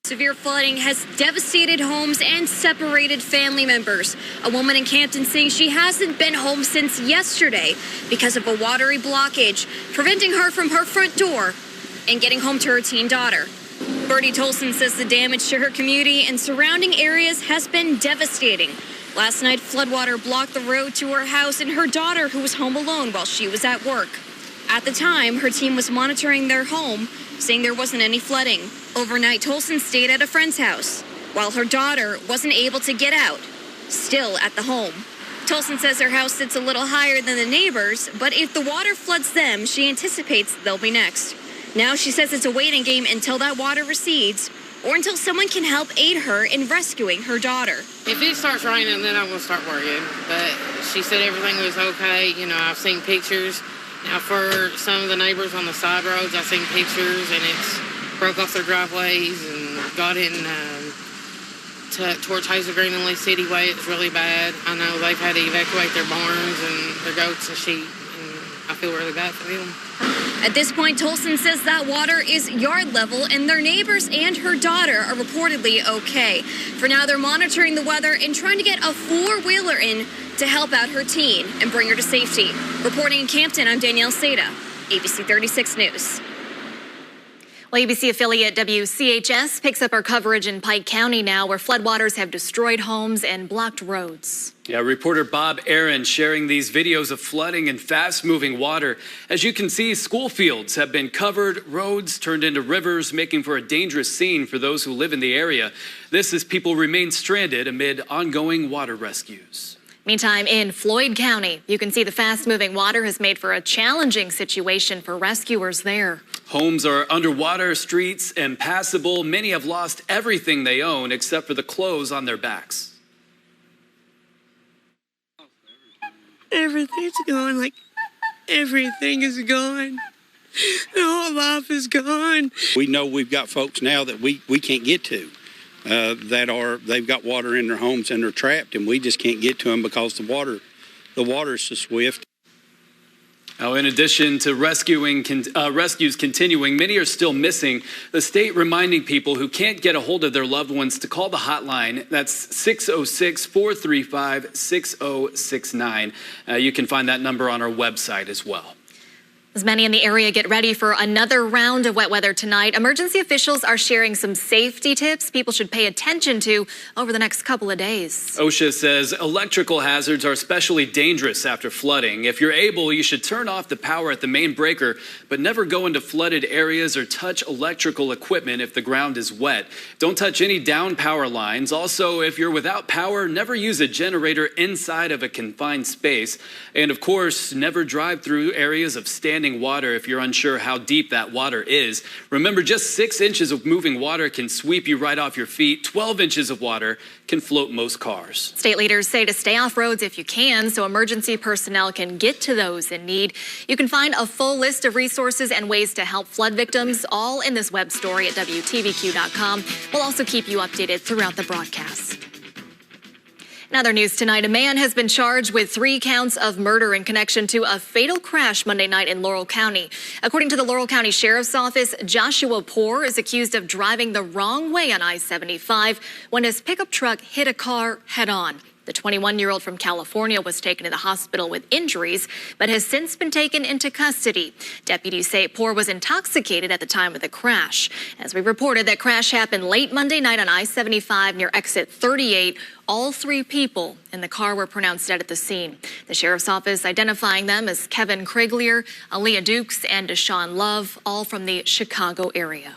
Severe flooding has devastated homes and separated family members. A woman in Campton saying she hasn't been home since yesterday because of a watery blockage, preventing her from her front door and getting home to her teen daughter. Bertie Tolson says the damage to her community and surrounding areas has been devastating. Last night, floodwater blocked the road to her house and her daughter, who was home alone while she was at work. At the time, her team was monitoring their home, saying there wasn't any flooding. Overnight, Tolson stayed at a friend's house, while her daughter wasn't able to get out, still at the home. Tolson says her house sits a little higher than the neighbors, but if the water floods them, she anticipates they'll be next. Now she says it's a waiting game until that water recedes or until someone can help aid her in rescuing her daughter. If it starts raining, then I'm going to start worrying. But she said everything was okay. You know, I've seen pictures. Now, for some of the neighbors on the side roads, I've seen pictures, and it's broke off their driveways and got in towards Hazel Green and Lee City Way. It's really bad. I know they've had to evacuate their barns and their goats and sheep, and I feel really bad for them. At this point, Tolson says that water is yard level and their neighbors and her daughter are reportedly okay. For now, they're monitoring the weather and trying to get a four-wheeler in to help out her teen and bring her to safety. Reporting in Campton, I'm Danielle Seda, ABC 36 News. Well, ABC affiliate WCHS picks up our coverage in Pike County now, where floodwaters have destroyed homes and blocked roads. Yeah, reporter Bob Aaron sharing these videos of flooding and fast-moving water. As you can see, school fields have been covered, roads turned into rivers, making for a dangerous scene for those who live in the area. This as people remain stranded amid ongoing water rescues. Meantime, in Floyd County, you can see the fast-moving water has made for a challenging situation for rescuers there. Homes are underwater, streets impassable. Many have lost everything they own except for the clothes on their backs. Everything's gone, like everything is gone. The whole life is gone. We know we've got folks now that we can't get to. They've got water in their homes and they're trapped, and we just can't get to them because the water is so swift. Now, in addition to rescues continuing, many are still missing. The state reminding people who can't get a hold of their loved ones to call the hotline. That's 606-435-6069. You can find that number on our website as well. As many in the area get ready for another round of wet weather tonight, emergency officials are sharing some safety tips people should pay attention to over the next couple of days. OSHA says electrical hazards are especially dangerous after flooding. If you're able, you should turn off the power at the main breaker, but never go into flooded areas or touch electrical equipment if the ground is wet. Don't touch any down power lines. Also, if you're without power, never use a generator inside of a confined space. And of course, never drive through areas of standing water if you're unsure how deep that water is. Remember, just 6 inches of moving water can sweep you right off your feet. 12 inches of water can float most cars. State leaders say to stay off roads if you can, so emergency personnel can get to those in need. You can find a full list of resources and ways to help flood victims all in this web story at WTVQ.com. We'll also keep you updated throughout the broadcast. In other news tonight, a man has been charged with 3 counts of murder in connection to a fatal crash Monday night in Laurel County. According to the Laurel County Sheriff's Office, Joshua Poor is accused of driving the wrong way on I-75 when his pickup truck hit a car head-on. The 21-year-old from California was taken to the hospital with injuries, but has since been taken into custody. Deputies say Poor was intoxicated at the time of the crash. As we reported, that crash happened late Monday night on I-75 near exit 38. All 3 people in the car were pronounced dead at the scene. The Sheriff's Office identifying them as Kevin Kriglier, Aaliyah Dukes, and Deshaun Love, all from the Chicago area.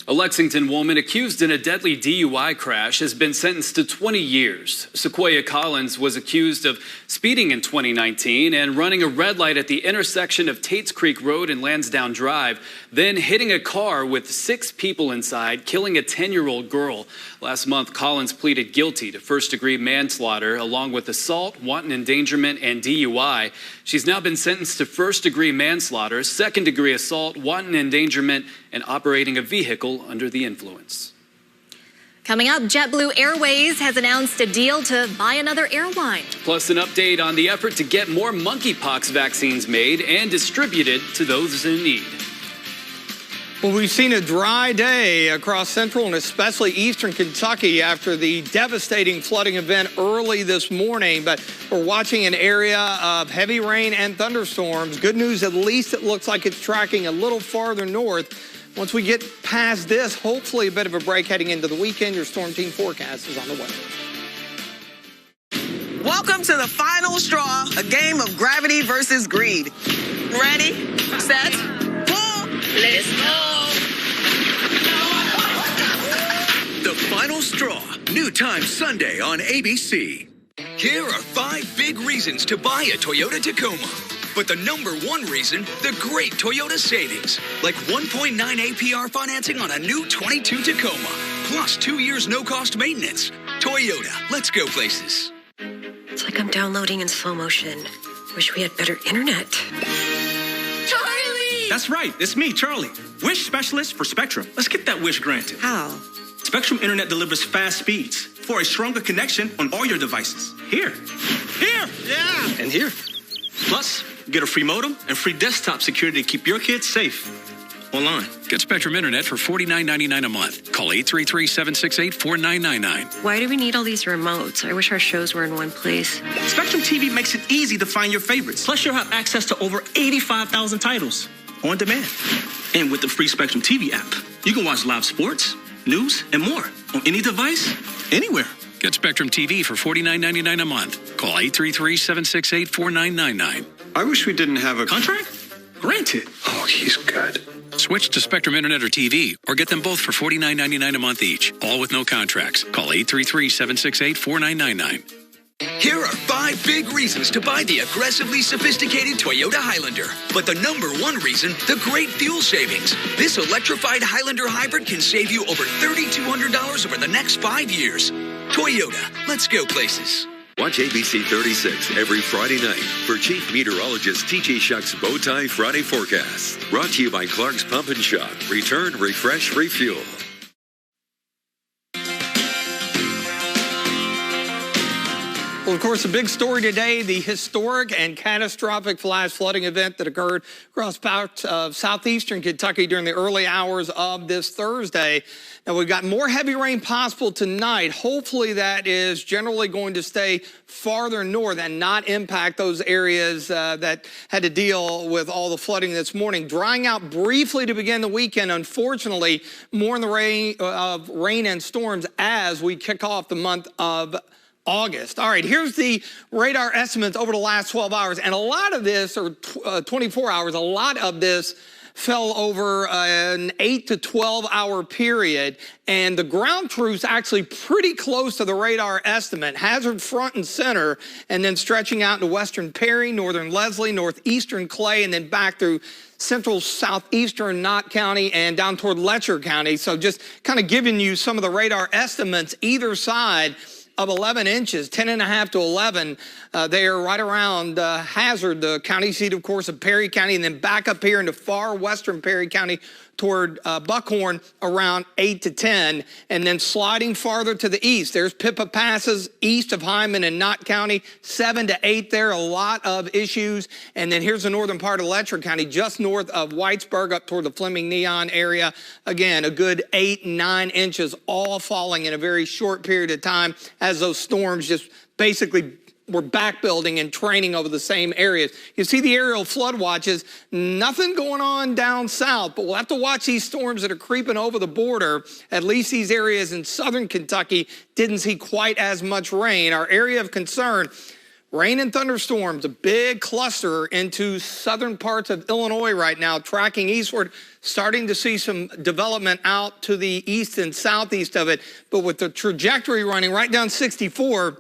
A Lexington woman accused in a deadly DUI crash has been sentenced to 20 years. Sequoia Collins was accused of speeding in 2019 and running a red light at the intersection of Tates Creek Road and Lansdowne Drive, then hitting a car with 6 people inside, killing a 10-year-old girl. Last month, Collins pleaded guilty to first-degree manslaughter along with assault, wanton endangerment, and DUI. She's now been sentenced to first-degree manslaughter, second-degree assault, wanton endangerment, and operating a vehicle under the influence. Coming up, JetBlue Airways has announced a deal to buy another airline. Plus an update on the effort to get more monkeypox vaccines made and distributed to those in need. Well, we've seen a dry day across central and especially eastern Kentucky after the devastating flooding event early this morning. But we're watching an area of heavy rain and thunderstorms. Good news, at least it looks like it's tracking a little farther north. Once we get past this, hopefully a bit of a break heading into the weekend. Your Storm Team forecast is on the way. Welcome to the final straw, a game of gravity versus greed. Ready, set, pull. Let's go. The Final Straw, new time Sunday on ABC. Here are 5 big reasons to buy a Toyota Tacoma. But the number 1 reason, the great Toyota savings. Like 1.9 APR financing on a new 22 Tacoma. Plus 2 years no-cost maintenance. Toyota, let's go places. It's like I'm downloading in slow motion. Wish we had better internet. Charlie! That's right, it's me, Charlie. Wish specialist for Spectrum. Let's get that wish granted. How? Spectrum Internet delivers fast speeds for a stronger connection on all your devices. Here. Yeah. And here. Plus, get a free modem and free desktop security to keep your kids safe online. Get Spectrum Internet for $49.99 a month. Call 833-768-4999. Why do we need all these remotes? I wish our shows were in one place. Spectrum TV makes it easy to find your favorites. Plus, you'll have access to over 85,000 titles on demand. And with the free Spectrum TV app, you can watch live sports, news, and more on any device, anywhere. Get Spectrum TV for $49.99 a month. Call 833-768-4999. I wish we didn't have a contract. Granted. Oh, he's good. Switch to Spectrum Internet or TV, or get them both for $49.99 a month each, all with no contracts. Call 833-768-4999. Here are 5 big reasons to buy the aggressively sophisticated Toyota Highlander. But the number 1 reason, the great fuel savings. This electrified Highlander hybrid can save you over $3,200 over the next 5 years. Toyota, let's go places. Watch ABC 36 every Friday night for Chief Meteorologist T.J. Shuck's Bowtie Friday Forecast. Brought to you by Clark's Pump and Shop. Return, refresh, refuel. Well, of course, the big story today, the historic and catastrophic flash flooding event that occurred across parts of southeastern Kentucky during the early hours of this Thursday. Now, we've got more heavy rain possible tonight. Hopefully, that is generally going to stay farther north and not impact those areas that had to deal with all the flooding this morning. Drying out briefly to begin the weekend. Unfortunately, more in the rain and storms as we kick off the month of August. All right, here's the radar estimates over the last 12 hours. And a lot of this, or 24 hours, a lot of this fell over an 8 to 12 hour period. And the ground truth's actually pretty close to the radar estimate. Hazard front and center, and then stretching out into western Perry, northern Leslie, northeastern Clay, and then back through central southeastern Knott County and down toward Letcher County. So just kind of giving you some of the radar estimates either side of 11 inches, 10.5 to 11. They are right around Hazard, the county seat, of course, of Perry County, and then back up here into far western Perry County toward Buckhorn around 8 to 10, and then sliding farther to the east. There's Pippa Passes east of Hyman and Knott County, 7 to 8 there, a lot of issues. And then here's the northern part of Letcher County, just north of Whitesburg up toward the Fleming Neon area. Again, a good 8 and 9 inches, all falling in a very short period of time as those storms just basically were back building and training over the same areas. You see the aerial flood watches, nothing going on down south, but we'll have to watch these storms that are creeping over the border. At least these areas in southern Kentucky didn't see quite as much rain. Our area of concern, Rain and thunderstorms, a big cluster into southern parts of Illinois right now, tracking eastward, starting to see some development out to the east and southeast of it. But with the trajectory running right down 64,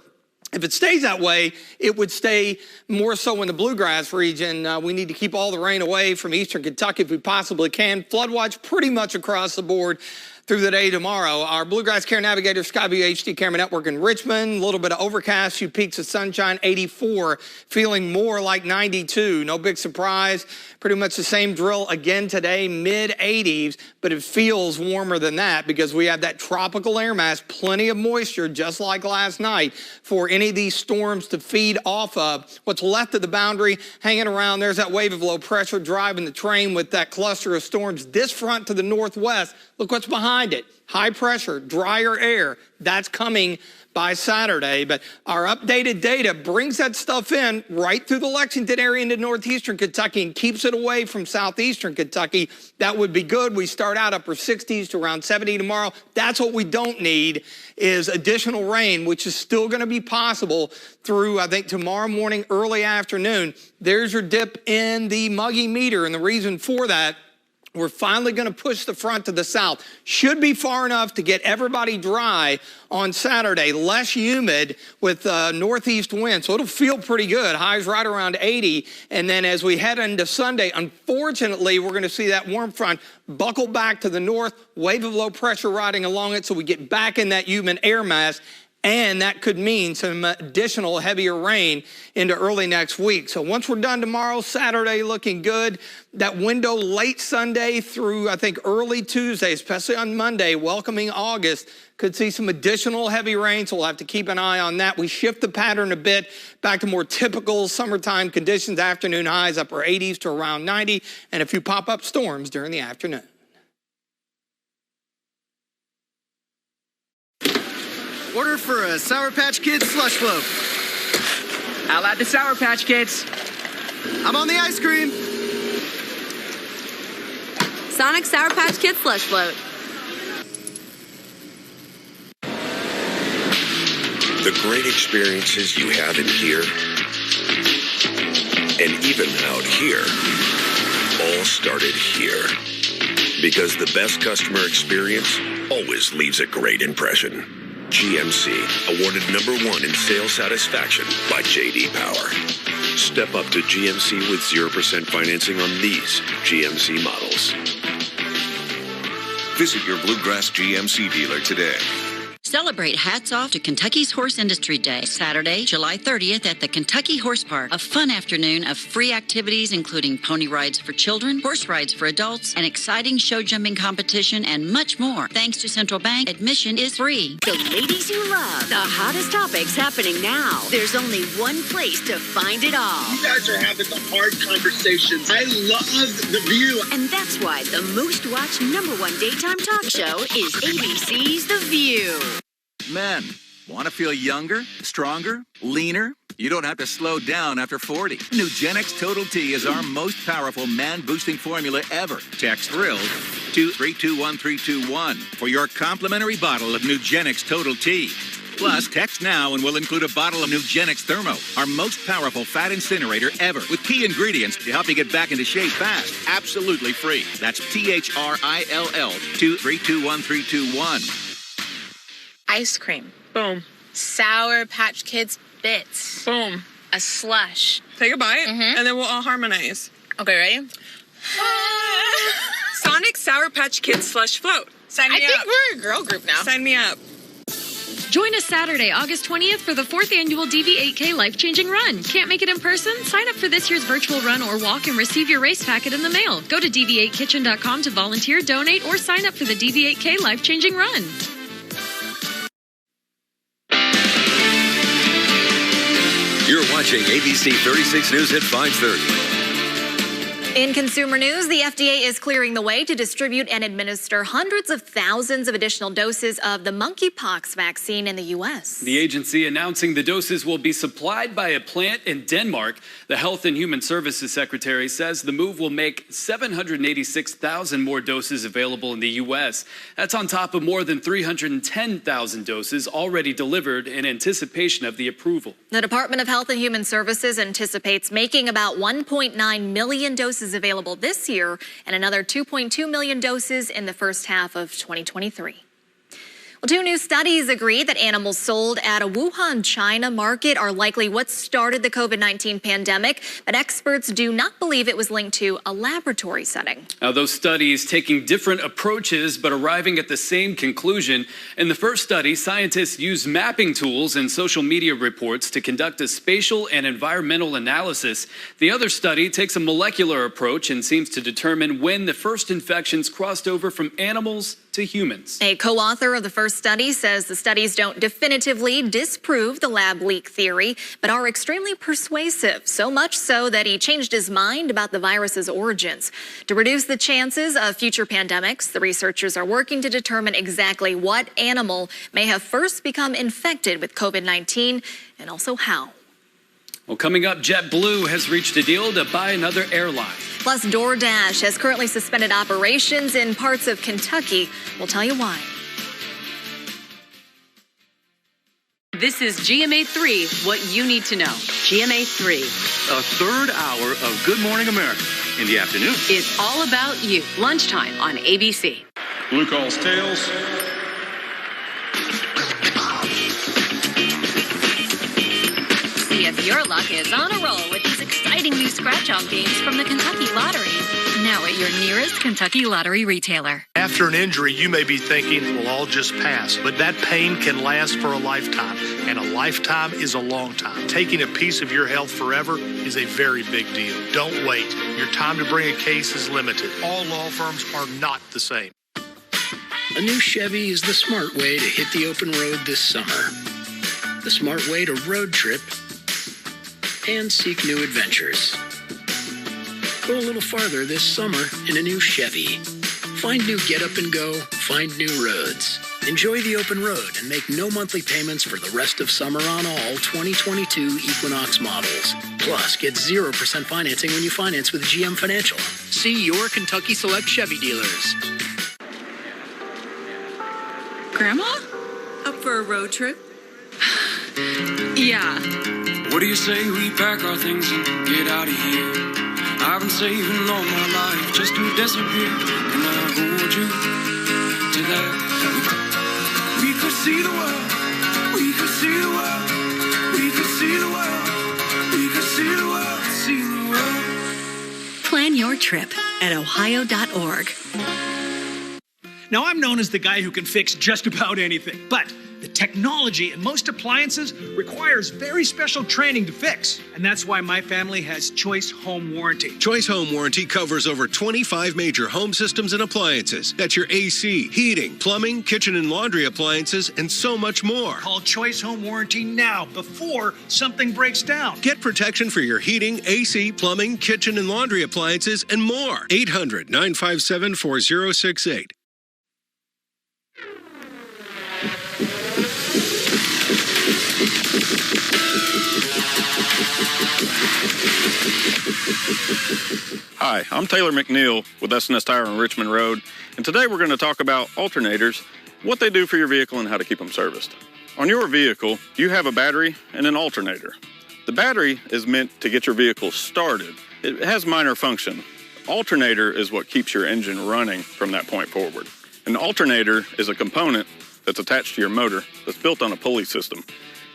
if it stays that way, it would stay more so in the bluegrass region. We need to keep all the rain away from eastern Kentucky if we possibly can. Flood watch pretty much across the board through the day tomorrow. Our Bluegrass Care Navigator, Skyview HD Camera Network in Richmond, a little bit of overcast, few peaks of sunshine, 84, feeling more like 92. No big surprise. Pretty much the same drill again today, mid-80s, but it feels warmer than that because we have that tropical air mass, plenty of moisture, just like last night, for any of these storms to feed off of. What's left of the boundary hanging around, there's that wave of low pressure driving the train with that cluster of storms. This front to the northwest, look what's behind it. High pressure, drier air, that's coming by Saturday. But our updated data brings that stuff in right through the Lexington area into northeastern Kentucky and keeps it away from southeastern Kentucky. That would be good. We start out upper 60s to around 70 tomorrow. That's what we don't need is additional rain, which is still going to be possible through, I think, tomorrow morning, early afternoon. There's your dip in the muggy meter, and the reason for that, we're finally going to push the front to the south. Should be far enough to get everybody dry on Saturday. Less humid with northeast wind, so it'll feel pretty good. Highs right around 80. And then as we head into Sunday, unfortunately, we're going to see that warm front buckle back to the north, wave of low pressure riding along it, so we get back in that humid air mass. And that could mean some additional heavier rain into early next week. So once we're done tomorrow, Saturday looking good. That window late Sunday through, I think, early Tuesday, especially on Monday, welcoming August, could see some additional heavy rain, so we'll have to keep an eye on that. We shift the pattern a bit back to more typical summertime conditions, afternoon highs upper 80s to around 90, and a few pop-up storms during the afternoon. Order for a Sour Patch Kids slush float. I'll add the Sour Patch Kids. I'm on the ice cream. Sonic Sour Patch Kids slush float. The great experiences you have in here and even out here all started here. Because the best customer experience always leaves a great impression. GMC, awarded #1 in sales satisfaction by J.D. Power. Step up to GMC with 0% financing on these GMC models. Visit your Bluegrass GMC dealer today. Celebrate Hats Off to Kentucky's Horse Industry Day, Saturday, July 30th at the Kentucky Horse Park. A fun afternoon of free activities including pony rides for children, horse rides for adults, an exciting show jumping competition, and much more. Thanks to Central Bank, admission is free. The ladies you love, the hottest topics happening now. There's only one place to find it all. You guys are having the hard conversations. I love The View. And that's why the most watched #1 daytime talk show is ABC's The View. Men, want to feel younger, stronger, leaner? You don't have to slow down after 40. Nugenix Total T is our most powerful man-boosting formula ever. Text THRILL to 321321 for your complimentary bottle of Nugenix Total T. Plus, text now and we'll include a bottle of Nugenix Thermo, our most powerful fat incinerator ever, with key ingredients to help you get back into shape fast. Absolutely free. That's THRILL to 321321. Ice cream. Boom. Sour Patch Kids bits. Boom. A slush. Take a bite, and then we'll all harmonize. Okay, ready? Sonic Sour Patch Kids slush float. Sign me up. I think we're a girl group now. Sign me up. Join us Saturday, August 20th for the 4th annual DV8K Life-Changing Run. Can't make it in person? Sign up for this year's virtual run or walk and receive your race packet in the mail. Go to dv8kitchen.com to volunteer, donate, or sign up for the DV8K Life-Changing Run. You're watching ABC 36 News at 5:30. In consumer news, the FDA is clearing the way to distribute and administer hundreds of thousands of additional doses of the monkeypox vaccine in the U.S. The agency announcing the doses will be supplied by a plant in Denmark. The Health and Human Services Secretary says the move will make 786,000 more doses available in the U.S. That's on top of more than 310,000 doses already delivered in anticipation of the approval. The Department of Health and Human Services anticipates making about 1.9 million doses available this year and another 2.2 million doses in the first half of 2023. Well, two new studies agree that animals sold at a Wuhan, China market are likely what started the COVID-19 pandemic, but experts do not believe it was linked to a laboratory setting. Now, those studies taking different approaches but arriving at the same conclusion. In the first study, scientists used mapping tools and social media reports to conduct a spatial and environmental analysis. The other study takes a molecular approach and seems to determine when the first infections crossed over from animals to humans. A co-author of the first study says the studies don't definitively disprove the lab leak theory, but are extremely persuasive, so much so that he changed his mind about the virus's origins. To reduce the chances of future pandemics, the researchers are working to determine exactly what animal may have first become infected with COVID-19 and also how. Well, coming up, JetBlue has reached a deal to buy another airline. Plus, DoorDash has currently suspended operations in parts of Kentucky. We'll tell you why. This is GMA3, what you need to know. GMA3. A third hour of Good Morning America in the afternoon. Is all about you. Lunchtime on ABC. Blue calls tails. See if your luck is on a roll with these exciting new scratch-off games from the Kentucky Lottery. Now at your nearest Kentucky Lottery retailer. After an injury, you may be thinking, well, I'll just pass. But that pain can last for a lifetime, and a lifetime is a long time. Taking a piece of your health forever is a very big deal. Don't wait. Your time to bring a case is limited. All law firms are not the same. A new Chevy is the smart way to hit the open road this summer. The smart way to road trip and seek new adventures. Go a little farther this summer in a new Chevy. Find new get up and go, find new roads. Enjoy the open road and make no monthly payments for the rest of summer on all 2022 Equinox models. Plus, get 0% financing when you finance with GM Financial. See your Kentucky Select Chevy dealers. Grandma? Up for a road trip? Yeah. What do you say we pack our things and get out of here? I've been saving all my life just to disappear. Can I hold you to that? We could see the world. We could see the world. We could see the world. We could see the world. See the world. Plan your trip at ohio.org. Now, I'm known as the guy who can fix just about anything, but the technology in most appliances requires very special training to fix. And that's why my family has Choice Home Warranty. Choice Home Warranty covers over 25 major home systems and appliances. That's your AC, heating, plumbing, kitchen and laundry appliances, and so much more. Call Choice Home Warranty now before something breaks down. Get protection for your heating, AC, plumbing, kitchen and laundry appliances, and more. 800-957-4068. Hi, I'm Taylor McNeil with S&S Tire on Richmond Road, and today we're going to talk about alternators, what they do for your vehicle, and how to keep them serviced. On your vehicle, you have a battery and an alternator. The battery is meant to get your vehicle started. It has minor function. Alternator is what keeps your engine running from that point forward. An alternator is a component that's attached to your motor that's built on a pulley system.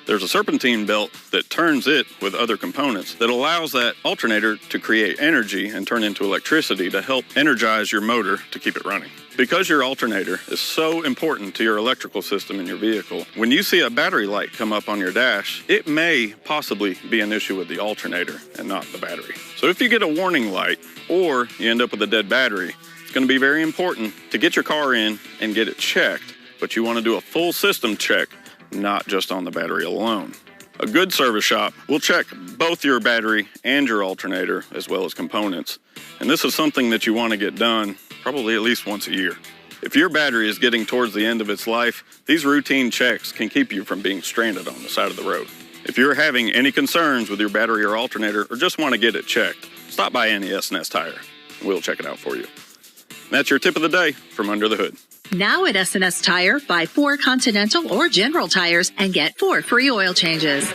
There's a serpentine belt that turns it with other components that allows that alternator to create energy and turn into electricity to help energize your motor to keep it running. Because your alternator is so important to your electrical system in your vehicle, when you see a battery light come up on your dash, it may possibly be an issue with the alternator and not the battery. So if you get a warning light or you end up with a dead battery, it's going to be very important to get your car in and get it checked, but you want to do a full system check, not just on the battery alone. A good service shop will check both your battery and your alternator as well as components And this is something that you want to get done probably at least once a year. If your battery is getting towards the end of its life, these routine checks can keep you from being stranded on the side of the road. If you're having any concerns with your battery or alternator or just want to get it checked, stop by any S&S Tire. We'll check it out for you. That's your tip of the day from Under the Hood. Now at S&S Tire, buy 4 Continental or General tires and get 4 free oil changes.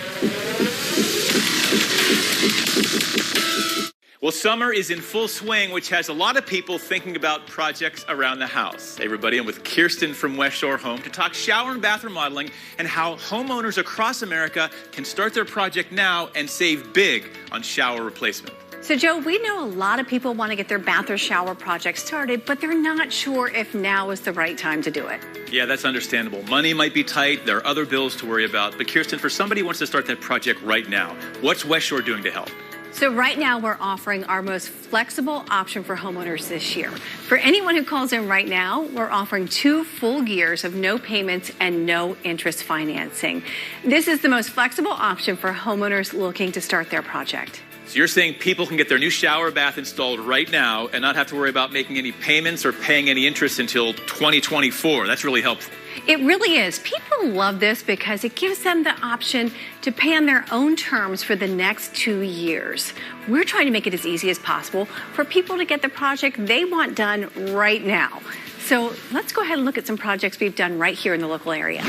Well, summer is in full swing, which has a lot of people thinking about projects around the house. Hey, everybody, I'm with Kirsten from West Shore Home to talk shower and bath remodeling and how homeowners across America can start their project now and save big on shower replacement. So, Joe, we know a lot of people want to get their bath or shower project started, but they're not sure if now is the right time to do it. Yeah, that's understandable. Money might be tight. There are other bills to worry about. But, Kirsten, for somebody who wants to start that project right now, what's West Shore doing to help? So right now we're offering our most flexible option for homeowners this year. For anyone who calls in right now, we're offering 2 full years of no payments and no interest financing. This is the most flexible option for homeowners looking to start their project. So you're saying people can get their new shower bath installed right now and not have to worry about making any payments or paying any interest until 2024. That's really helpful. It really is. People love this because it gives them the option to pay on their own terms for the next 2 years. We're trying to make it as easy as possible for people to get the project they want done right now. So let's go ahead and look at some projects we've done right here in the local area.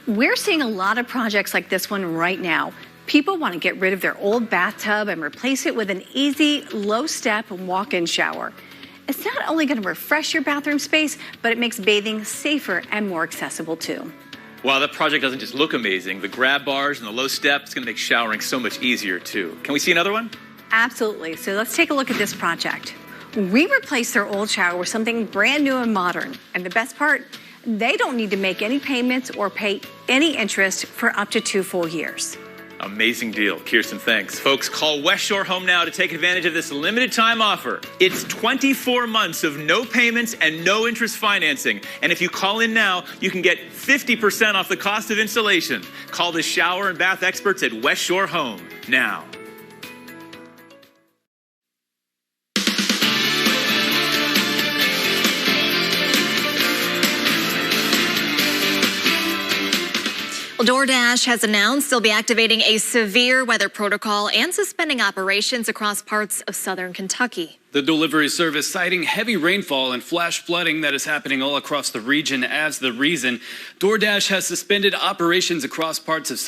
We're seeing a lot of projects like this one right now. People want to get rid of their old bathtub and replace it with an easy, low-step walk-in shower. It's not only going to refresh your bathroom space, but it makes bathing safer and more accessible too. Wow, that project doesn't just look amazing. The grab bars and the low step, it's going to make showering so much easier too. Can we see another one? Absolutely. So let's take a look at this project. We replaced their old shower with something brand new and modern. And the best part, they don't need to make any payments or pay any interest for up to 2 full years. Amazing deal. Kirsten, thanks. Folks, call West Shore Home now to take advantage of this limited time offer. It's 24 months of no payments and no interest financing. And if you call in now, you can get 50% off the cost of installation. Call the shower and bath experts at West Shore Home now. Well, DoorDash has announced they'll be activating a severe weather protocol and suspending operations across parts of southern Kentucky. The delivery service citing heavy rainfall and flash flooding that is happening all across the region as the reason. DoorDash has suspended operations across parts of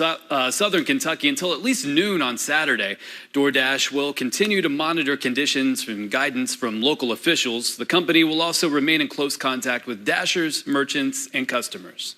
southern Kentucky until at least noon on Saturday. DoorDash will continue to monitor conditions and guidance from local officials. The company will also remain in close contact with Dashers, merchants, and customers.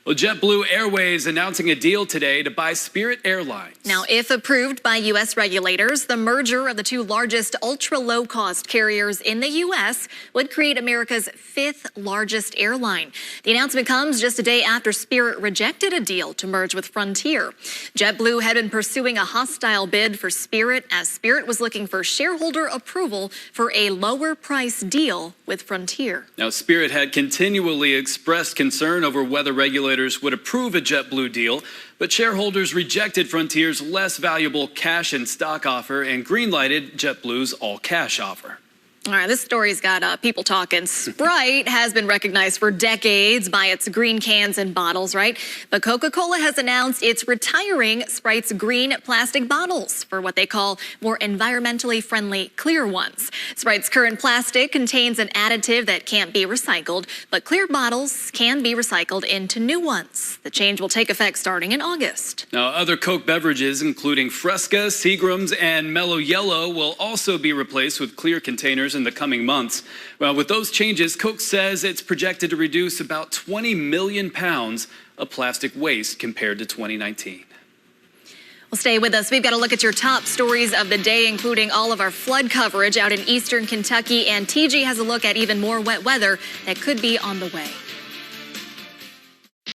Well, JetBlue Airways announcing a deal today to buy Spirit Airlines. Now, if approved by U.S. regulators, the merger of the 2 largest ultra-low-cost carriers in the U.S. would create America's 5th largest airline. The announcement comes just a day after Spirit rejected a deal to merge with Frontier. JetBlue had been pursuing a hostile bid for Spirit as Spirit was looking for shareholder approval for a lower price deal with Frontier. Now, Spirit had continually expressed concern over whether regulators would approve a JetBlue deal, but shareholders rejected Frontier's less valuable cash and stock offer and greenlighted JetBlue's all-cash offer. All right, this story's got people talking. Sprite has been recognized for decades by its green cans and bottles, right? But Coca-Cola has announced it's retiring Sprite's green plastic bottles for what they call more environmentally friendly clear ones. Sprite's current plastic contains an additive that can't be recycled, but clear bottles can be recycled into new ones. The change will take effect starting in August. Now, other Coke beverages, including Fresca, Seagram's, and Mellow Yellow, will also be replaced with clear containers in the coming months. Well, with those changes, Coke says it's projected to reduce about 20 million pounds of plastic waste compared to 2019. Well, stay with us. We've got to look at your top stories of the day, including all of our flood coverage out in eastern Kentucky. And TG has a look at even more wet weather that could be on the way.